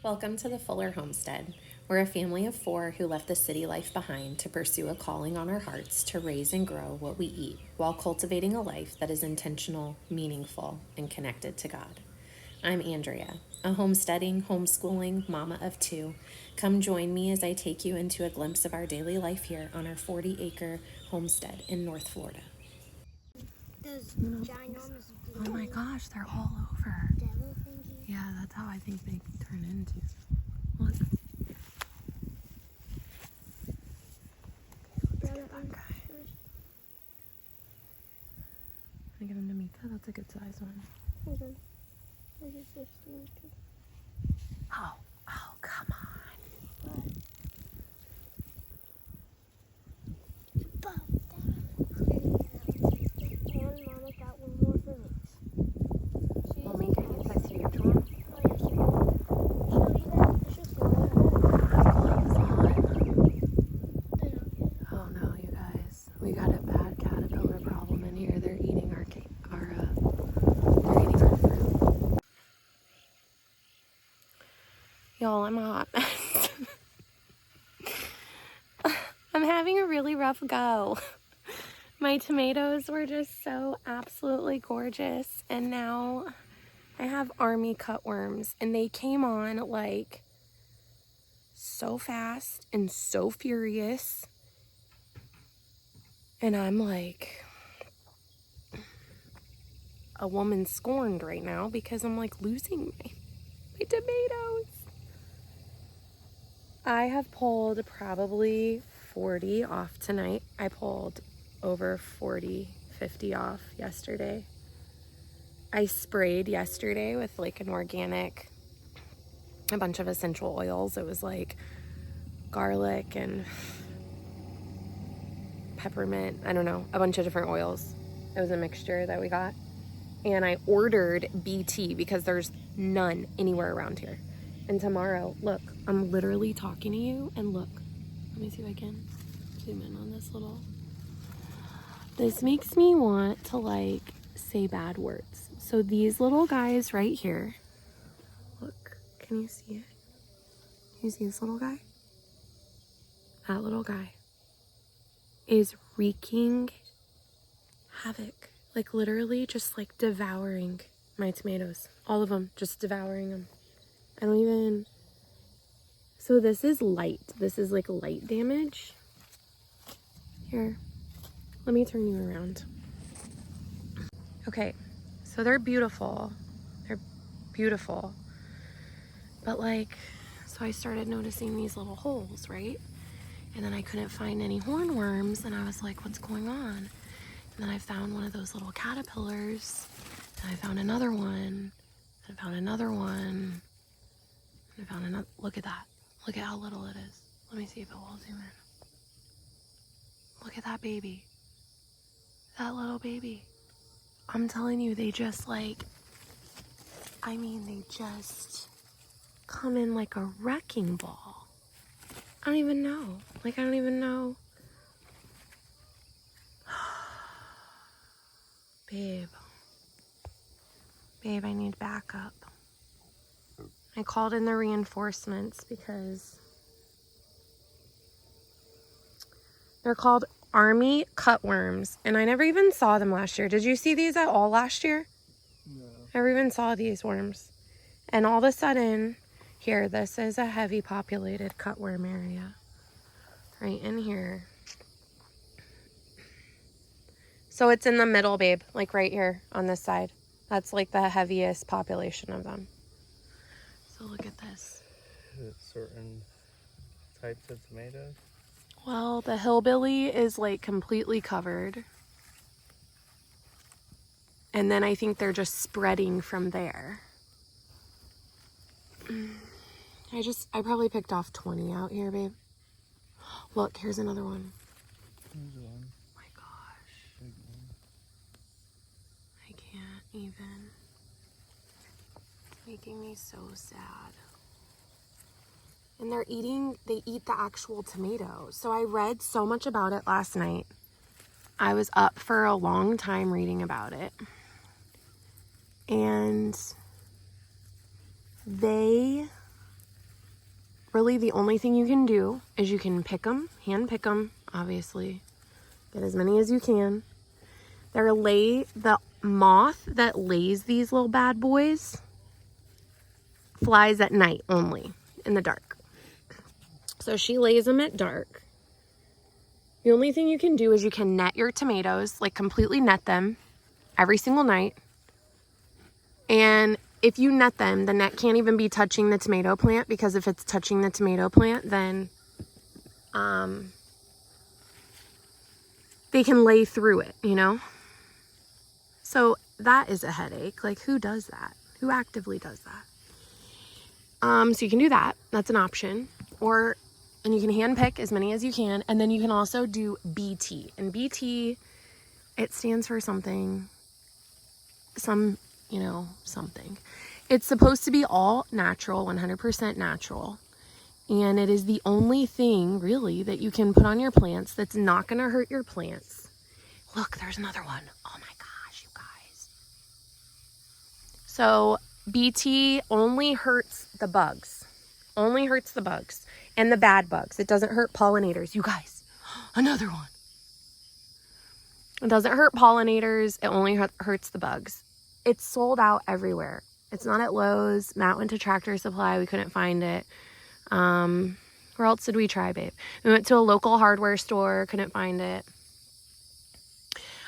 Welcome to the Fuller Homestead. We're a family of 4 who left the city life behind to pursue a calling on our hearts to raise and grow what we eat while cultivating a life that is intentional, meaningful, and connected to God. I'm Andrea, a homesteading, homeschooling mama of 2. Come join me as I take you into a glimpse of our daily life here on our 40-acre homestead in North Florida. Those ginormous Oh my gosh, they're all over. devil thingies. Yeah, that's how I think they turn into. Look. Let's get that guy. Can I get him to Mika? That's a good size one. Hold on. This is just naked. Oh, come on. And Mama got one more for me. Well, Mika gets that huge one. Oh no, you guys. We got a bad caterpillar problem in here. They're eating our fruit. Y'all, I'm hot. I'm having a really rough go. My tomatoes were just so absolutely gorgeous, and now I have army cutworms, and they came on like so fast and so furious, and I'm like a woman scorned right now because I'm like losing my tomatoes. I have pulled probably 40 off tonight. I pulled over 40, 50 off yesterday. I sprayed yesterday with like an organic, a bunch of essential oils. It was like garlic and peppermint, I don't know, a bunch of different oils. It was a mixture that we got. And I ordered BT because there's none anywhere around here. And tomorrow, look, I'm literally talking to you, and look, let me see if I can zoom in on this little. This makes me want to like say bad words. So these little guys right here, look, can you see it? Can you see this little guy? That little guy is wreaking havoc. Like literally just like devouring my tomatoes. All of them, just devouring them. I don't even, so this is light. This is like light damage. Here, let me turn you around. Okay, so they're beautiful. They're beautiful. But like, so I started noticing these little holes, right? And then I couldn't find any hornworms, and I was like, what's going on? And then I found one of those little caterpillars, and I found another one, and I found another one, and I found another. Look at that. Look at how little it is. Let me see if it will zoom in. Look at that baby. That little baby. I'm telling you, they just like, I mean, they just come in like a wrecking ball. I don't even know. Like, I don't even know. Babe. Babe, I need backup. I called in the reinforcements because they're called army cutworms, and I never even saw them last year. Did you see these at all last year? No. I never even saw these worms. And all of a sudden, here, this is a heavy populated cutworm area. Right in here. So it's in the middle, babe, like right here on this side. That's like the heaviest population of them. So look at this. Is it certain types of tomatoes? Well, the hillbilly is like completely covered. And then I think they're just spreading from there. I probably picked off 20 out here, babe. Look, here's another one. Here's one. Oh my gosh. Big one. I can't even. It's making me so sad. And they eat the actual tomato. So I read so much about it last night. I was up for a long time reading about it. And they really the only thing you can do is you can pick them, hand pick them, obviously. Get as many as you can. The moth that lays these little bad boys flies at night only, in the dark. So she lays them at dark. The only thing you can do is you can net your tomatoes, like completely net them every single night. And if you net them, the net can't even be touching the tomato plant, because if it's touching the tomato plant, then they can lay through it, you know? So that is a headache. Like, who does that? Who actively does that? So you can do that. That's an option. And you can hand pick as many as you can. And then you can also do BT. And BT, it stands for something. Something. It's supposed to be all natural, 100% natural. And it is the only thing, really, that you can put on your plants that's not going to hurt your plants. Look, there's another one. Oh my gosh, you guys. So BT only hurts the bugs. Only hurts the bugs. And the bad bugs. It doesn't hurt pollinators. You guys, another one. It doesn't hurt pollinators. It only hurts the bugs. It's sold out everywhere. It's not at Lowe's. Matt went to Tractor Supply. We couldn't find it. Where else did we try, babe? We went to a local hardware store. Couldn't find it.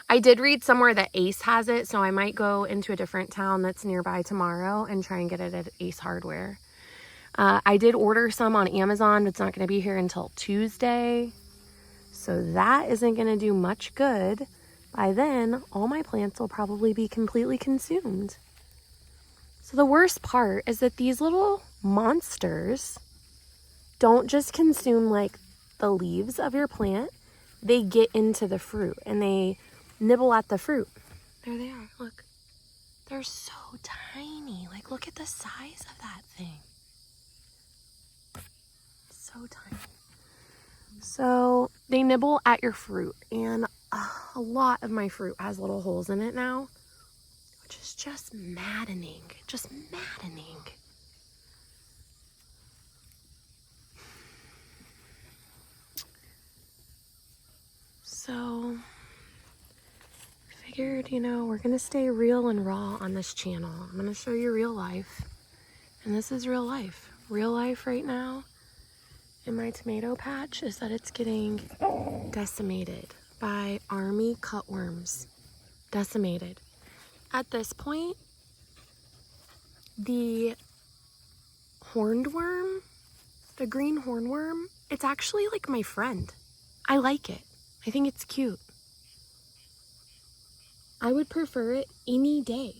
I did read somewhere that Ace has it, so I might go into a different town that's nearby tomorrow and try and get it at Ace Hardware. I did order some on Amazon, but it's not going to be here until Tuesday. So that isn't going to do much good. By then, all my plants will probably be completely consumed. So the worst part is that these little monsters don't just consume like the leaves of your plant. They get into the fruit and they nibble at the fruit. There they are. Look. They're so tiny. Like, look at the size of that thing. So tiny. So they nibble at your fruit, and a lot of my fruit has little holes in it now, which is just maddening. Just maddening. So I figured, we're going to stay real and raw on this channel. I'm going to show you real life. And this is real life. Real life right now in my tomato patch is that it's getting decimated by army cutworms. Decimated. At this point, the hornworm, the green hornworm, it's actually like my friend. I like it. I think it's cute. I would prefer it any day,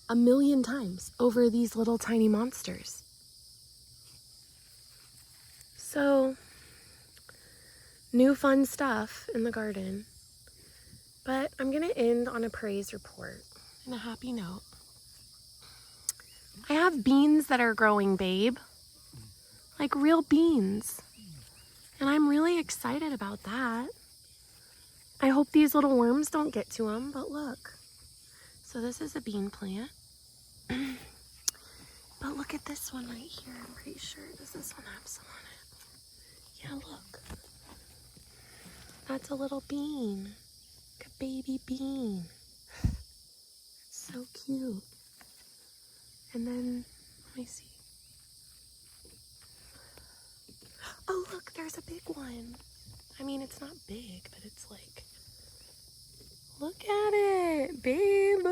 1,000,000 times, over these little tiny monsters. So, new fun stuff in the garden. But I'm going to end on a praise report and a happy note. I have beans that are growing, babe. Like real beans. And I'm really excited about that. I hope these little worms don't get to them, but look. So this is a bean plant. But look at this one right here. I'm pretty sure, does this one have some on it? Yeah, look. That's a little bean. Like a baby bean. It's so cute. And then, let me see. Oh, look, there's a big one. I mean, it's not big, but it's like, look at it, babe.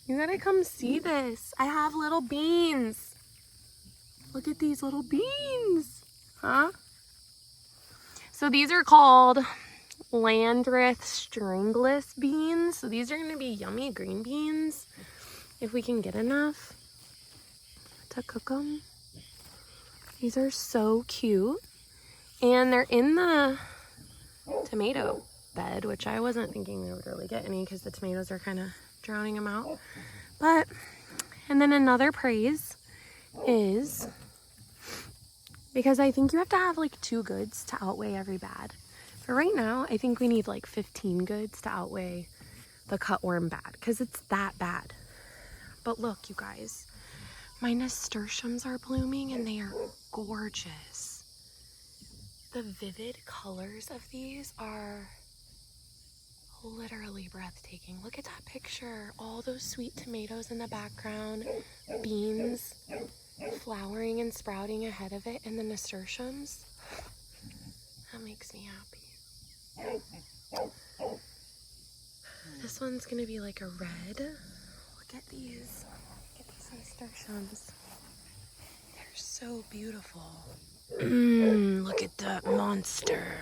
You gotta come see this. I have little beans. Look at these little beans. Huh? So these are called Landreth stringless beans. So these are gonna be yummy green beans if we can get enough to cook them. These are so cute. And they're in the tomato bed, which I wasn't thinking we would really get any because the tomatoes are kind of drowning them out. And then another praise is because I think you have to have like 2 goods to outweigh every bad. But right now, I think we need like 15 goods to outweigh the cutworm bad because it's that bad. But look, you guys, my nasturtiums are blooming and they are gorgeous. The vivid colors of these are literally breathtaking. Look at that picture. All those sweet tomatoes in the background, beans flowering and sprouting ahead of it, and the nasturtiums. That makes me happy. This one's gonna be like a red. Look at these. Look at these nasturtiums. They're so beautiful. Look at that monster.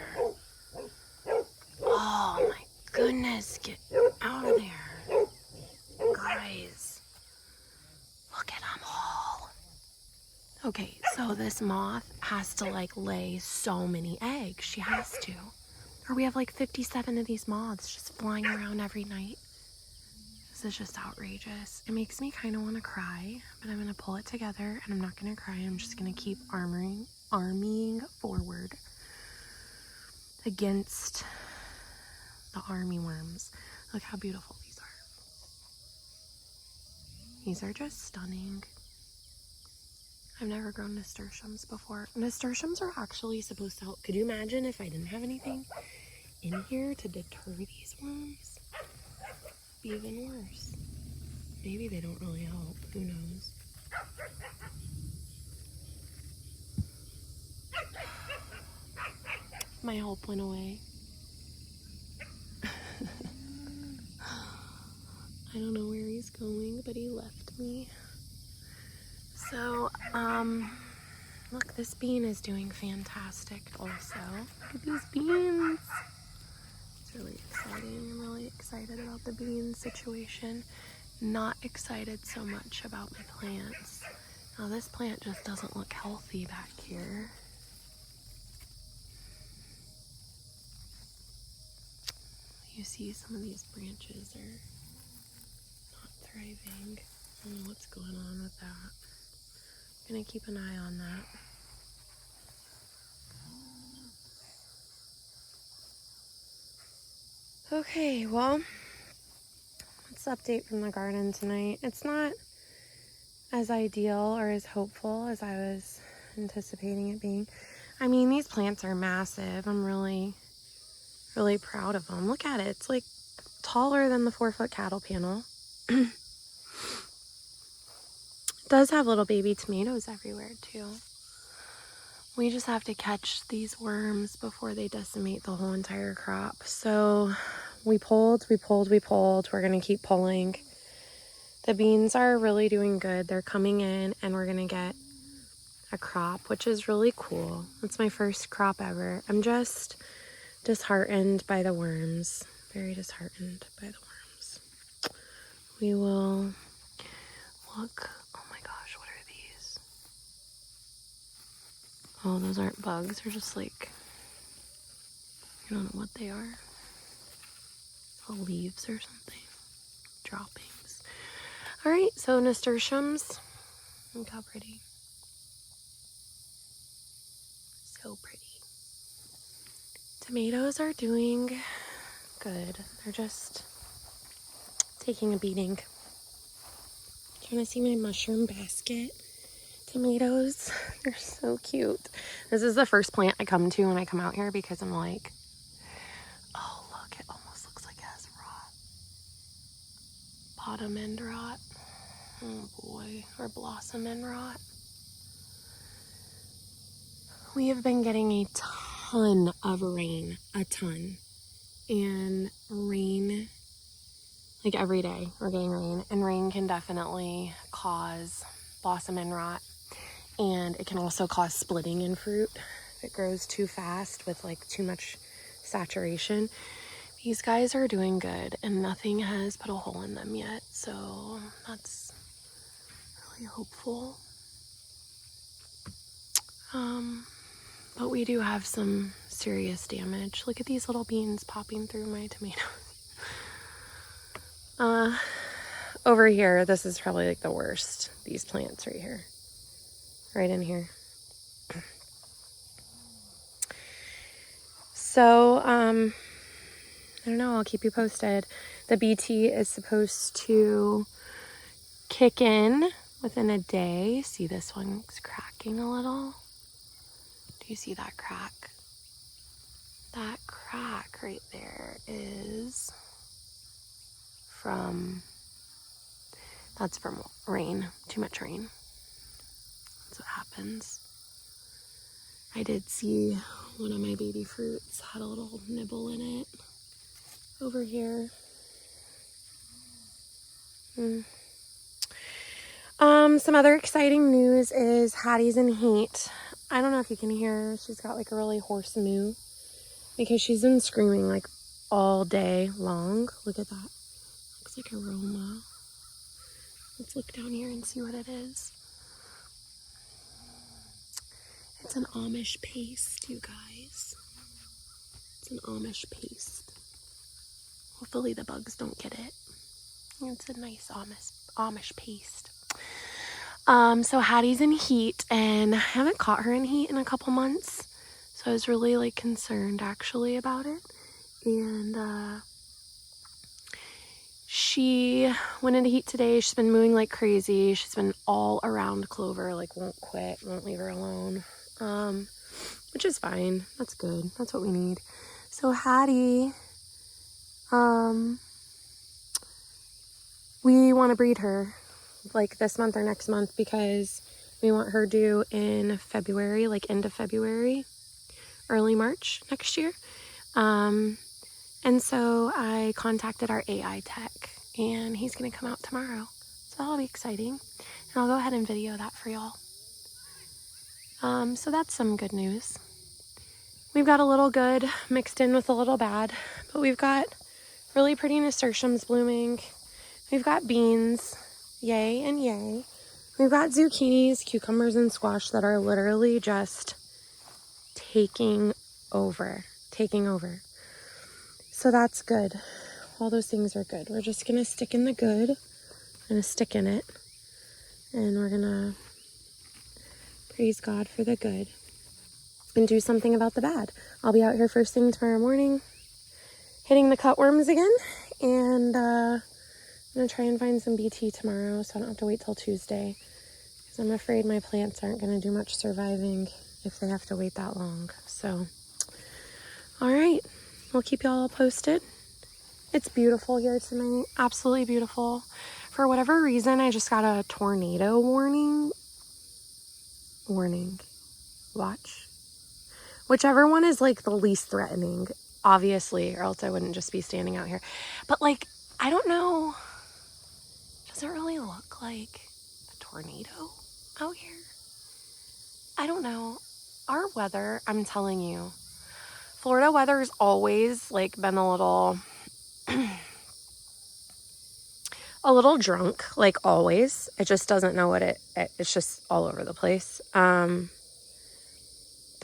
Oh my goodness, get out of there. Guys, look at them all. Okay, so this moth has to like lay so many eggs. She has to. Or we have like 57 of these moths just flying around every night. This is just outrageous. It makes me kind of want to cry, but I'm going to pull it together and I'm not going to cry. I'm just going to keep armying forward against the army worms. Look how beautiful these are. These are just stunning. I've never grown nasturtiums before. Nasturtiums are actually supposed to help. Could you imagine if I didn't have anything in here to deter these worms? It'd be even worse. Maybe they don't really help. Who knows? My hope went away. I don't know where he's going, but he left me. So, look, this bean is doing fantastic also. Look at these beans. It's really exciting. I'm really excited about the bean situation. Not excited so much about my plants. Now this plant just doesn't look healthy back here. You see some of these branches are not thriving. I don't know what's going on with that. I'm gonna keep an eye on that. Okay, well, let's update from the garden tonight. It's not as ideal or as hopeful as I was anticipating it being. I mean, these plants are massive. I'm really proud of them. Look at it. It's like taller than the 4-foot cattle panel. It does have little baby tomatoes everywhere too. We just have to catch these worms before they decimate the whole entire crop. So we pulled. We're going to keep pulling. The beans are really doing good. They're coming in and we're going to get a crop, which is really cool. It's my first crop ever. I'm just disheartened by the worms. Very disheartened by the worms. We will look. Oh my gosh, what are these? Oh, those aren't bugs. They're just like, I don't know what they are. Leaves or something. Droppings. All right, so nasturtiums. Look how pretty. So pretty. Tomatoes are doing good. They're just taking a beating. Do you want to see my mushroom basket? Tomatoes. They're so cute. This is the first plant I come to when I come out here because I'm like, oh, look, it almost looks like it has rot. Bottom end rot. Oh boy. Or blossom end rot. We have been getting a ton of rain. A ton. And rain, like every day we're getting rain. And rain can definitely cause blossom end rot. And it can also cause splitting in fruit if it grows too fast with like too much saturation. These guys are doing good and nothing has put a hole in them yet. So that's really hopeful. But we do have some serious damage. Look at these little beans popping through my tomatoes. Over here, this is probably like the worst. These plants right here. Right in here. So, I don't know, I'll keep you posted. The BT is supposed to kick in within a day. See, this one's cracking a little. Do you see that crack? That crack right there is from, that's from rain, too much rain. That's what happens. I did see one of my baby fruits had a little nibble in it over here. Some other exciting news is Hattie's in heat. I don't know if you can hear her. She's got like a really hoarse moo because she's been screaming like all day long. Look at that. Looks like aroma. Let's look down here and see what it is. It's an Amish paste, you guys. It's an Amish paste. Hopefully the bugs don't get it. It's a nice Amish paste. So Hattie's in heat, and I haven't caught her in heat in a couple months. So I was really like concerned actually about it. And she went into heat today. She's been mooing like crazy. She's been all around Clover, like won't quit, won't leave her alone. Which is fine. That's good. That's what we need. So Hattie, we want to breed her like this month or next month because we want her due in February, like end of February, early March next year. And so I contacted our AI tech, and he's going to come out tomorrow. So that'll be exciting. And I'll go ahead and video that for y'all. So that's some good news. We've got a little good mixed in with a little bad, but we've got really pretty nasturtiums blooming. We've got beans, yay and yay. We've got zucchinis, cucumbers, and squash that are literally just taking over. So that's good. All those things are good. We're just going to stick in the good. We're going to stick in it. And we're going to praise God for the good and do something about the bad. I'll be out here first thing tomorrow morning, hitting the cutworms again. And I'm going to try and find some BT tomorrow so I don't have to wait till Tuesday. Because I'm afraid my plants aren't going to do much surviving if they have to wait that long. So, all right. We'll keep y'all posted. It's beautiful here tonight. Absolutely beautiful. For whatever reason, I just got a tornado warning. Watch. Whichever one is like the least threatening, obviously, or else I wouldn't just be standing out here. But like, I don't know. Does it really look like a tornado out here? I don't know. Our weather, I'm telling you, Florida weather has always like been a little drunk, like always. It just doesn't know what it's just all over the place. But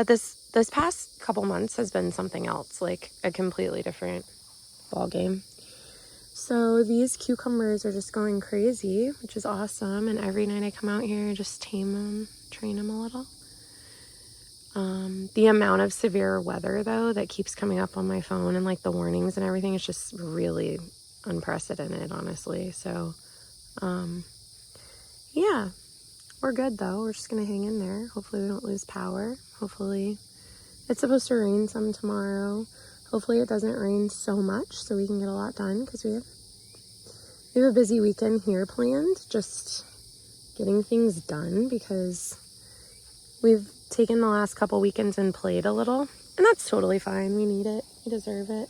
this past couple months has been something else, like a completely different ball game. So these cucumbers are just going crazy, which is awesome. And every night I come out here and just tame them, train them a little. The amount of severe weather, though, that keeps coming up on my phone and, like, the warnings and everything is just really unprecedented, honestly. So, yeah, we're good, though. We're just going to hang in there. Hopefully we don't lose power. Hopefully it's supposed to rain some tomorrow. Hopefully it doesn't rain so much so we can get a lot done because we have a busy weekend here planned, just getting things done because we've taken the last couple weekends and played a little, and that's totally fine. We need it. We deserve it,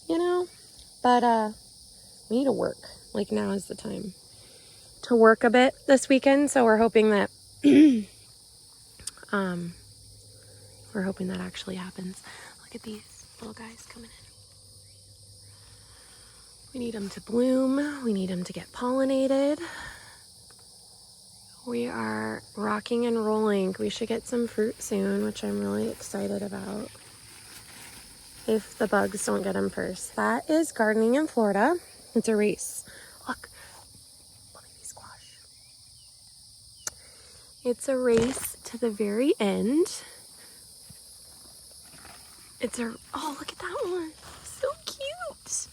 you know? But we need to work. Like, now is the time to work a bit this weekend, so we're hoping that actually happens. Look at these little guys coming in. We need them to bloom. We need them to get pollinated. We are rocking and rolling. We should get some fruit soon, which I'm really excited about. If the bugs don't get them first. That is gardening in Florida. It's a race. Look at these squash. It's a race to the very end. Oh, look at that one. So cute.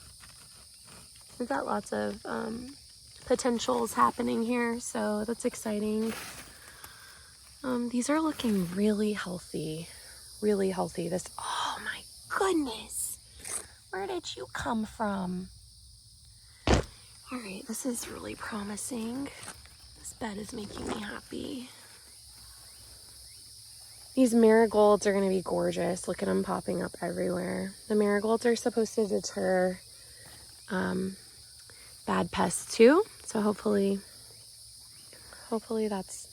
We've got lots of potentials happening here, so that's exciting. These are looking really healthy. Oh my goodness. Where did you come from? All right, this is really promising. This bed is making me happy. These marigolds are going to be gorgeous. Look at them popping up everywhere. The marigolds are supposed to deter bad pests too. So hopefully that's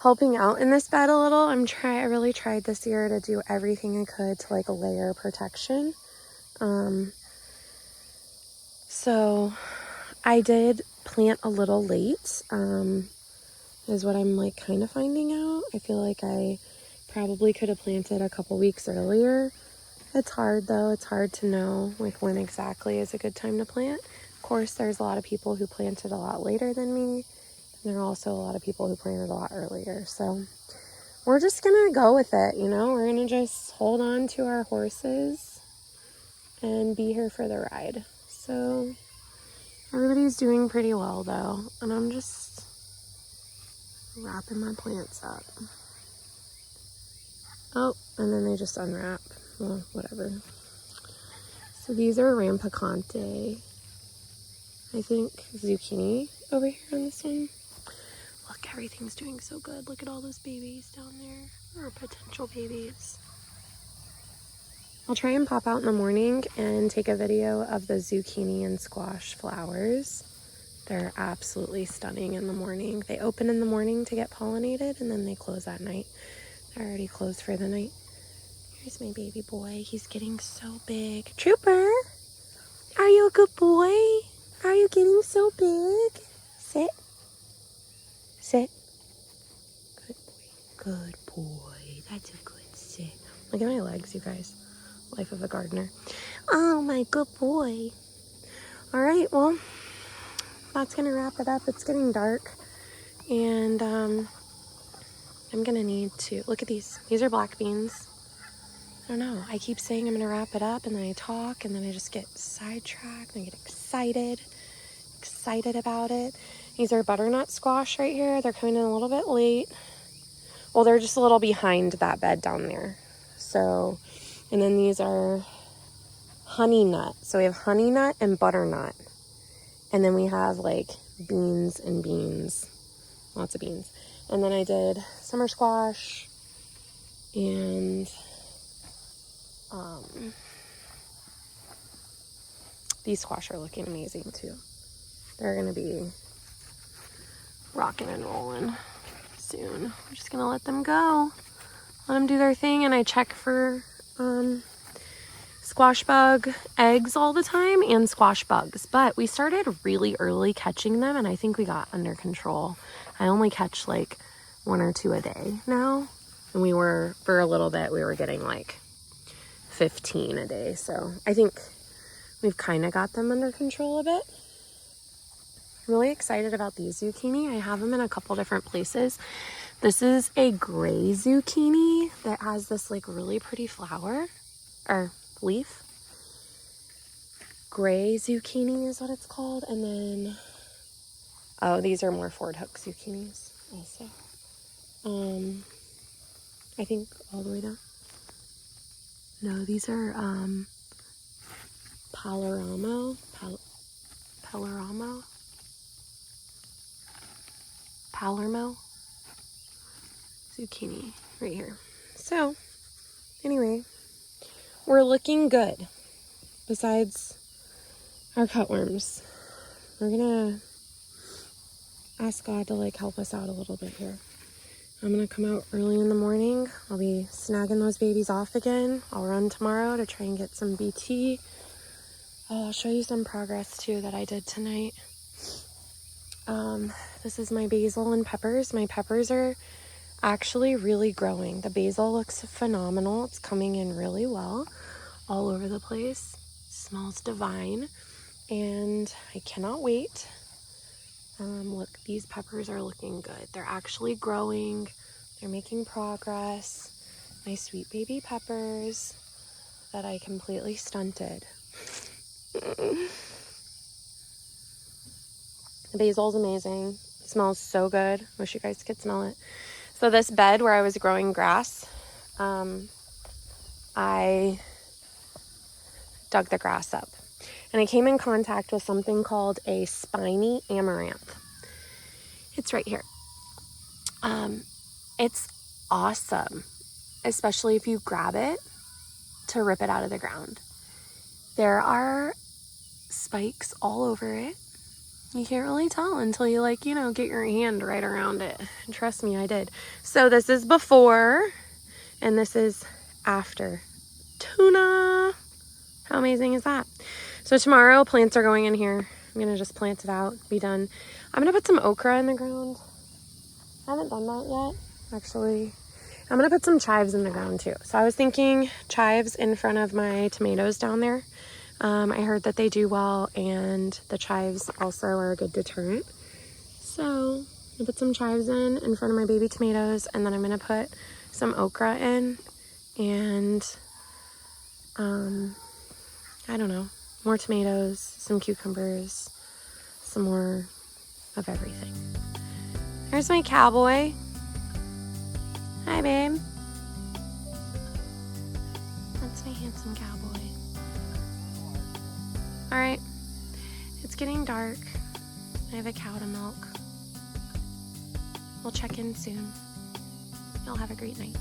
helping out in this bed a little. I really tried this year to do everything I could to like layer protection. So I did plant a little late, is what I'm like kind of finding out. I feel like I probably could have planted a couple weeks earlier. It's hard though. It's hard to know like when exactly is a good time to plant. Of course, there's a lot of people who planted a lot later than me. And there are also a lot of people who planted a lot earlier. So we're just gonna go with it, you know? We're gonna just hold on to our horses and be here for the ride. So everybody's doing pretty well though. And I'm just wrapping my plants up. Oh, and then they just unwrap. Well, whatever. So these are rampicante. I think zucchini over here on this one. Look, everything's doing so good. Look at all those babies down there, or potential babies. I'll try and pop out in the morning and take a video of the zucchini and squash flowers. They're absolutely stunning in the morning. They open in the morning to get pollinated and then they close at night. They're already closed for the night. Here's my baby boy. He's getting so big. Trooper, are you a good boy? Are you getting so big? Sit. Sit. Good boy. Good boy. That's a good sit. Look at my legs, you guys. Life of a gardener. Oh, my good boy. All right, well, that's going to wrap it up. It's getting dark. And I'm going to need to... Look at these. These are black beans. I don't know. I keep saying I'm going to wrap it up, and then I talk, and then I just get sidetracked, and I get excited about it. These are butternut squash right here. They're coming in a little bit late. Well, they're just a little behind that bed down there. So, and then these are honey nut. So we have honey nut and butternut. And then we have like beans and beans. Lots of beans. And then I did summer squash and these squash are looking amazing too. They're gonna be rocking and rolling soon. I'm just gonna let them go. Let them do their thing, and I check for squash bug eggs all the time and squash bugs. But we started really early catching them, and I think we got under control. I only catch like 1 or 2 a day now. And we were, for a little bit, we were getting like 15 a day. So I think we've kind of got them under control a bit. I'm really excited about these zucchini. I have them in a couple different places. This is a gray zucchini that has this like really pretty flower or leaf. Gray zucchini is what it's called. And then, oh, these are more Ford Hook zucchinis also. I think all the way down. No, these are Palermo zucchini right here. So anyway, we're looking good. Besides our cutworms, we're gonna ask God to like help us out a little bit here. I'm gonna come out early in the morning. I'll be snagging those babies off again. I'll run tomorrow to try and get some BT. Oh, I'll show you some progress too that I did tonight. This is my basil and peppers. My peppers are actually really growing. The basil looks phenomenal. It's coming in really well all over the place. Smells divine. And I cannot wait. Look, these peppers are looking good. They're actually growing. They're making progress. My sweet baby peppers that I completely stunted. The basil's amazing. It smells so good. Wish you guys could smell it. So this bed where I was growing grass, I dug the grass up. And I came in contact with something called a spiny amaranth. It's right here. It's awesome, especially if you grab it to rip it out of the ground. There are spikes all over it. You can't really tell until you get your hand right around it. And trust me, I did. So this is before and this is after. Tuna. How amazing is that? So tomorrow plants are going in here. I'm gonna just plant it out, be done. I'm gonna put some okra in the ground. I haven't done that yet, actually. I'm gonna put some chives in the ground too. So I was thinking chives in front of my tomatoes down there. I heard that they do well, and the chives also are a good deterrent. So I put some chives in front of my baby tomatoes, and then I'm gonna put some okra in, and I don't know, more tomatoes, some cucumbers, some more of everything. There's my cowboy. Hi, babe. That's my handsome cowboy. All right, it's getting dark. I have a cow to milk. We'll check in soon. Y'all have a great night.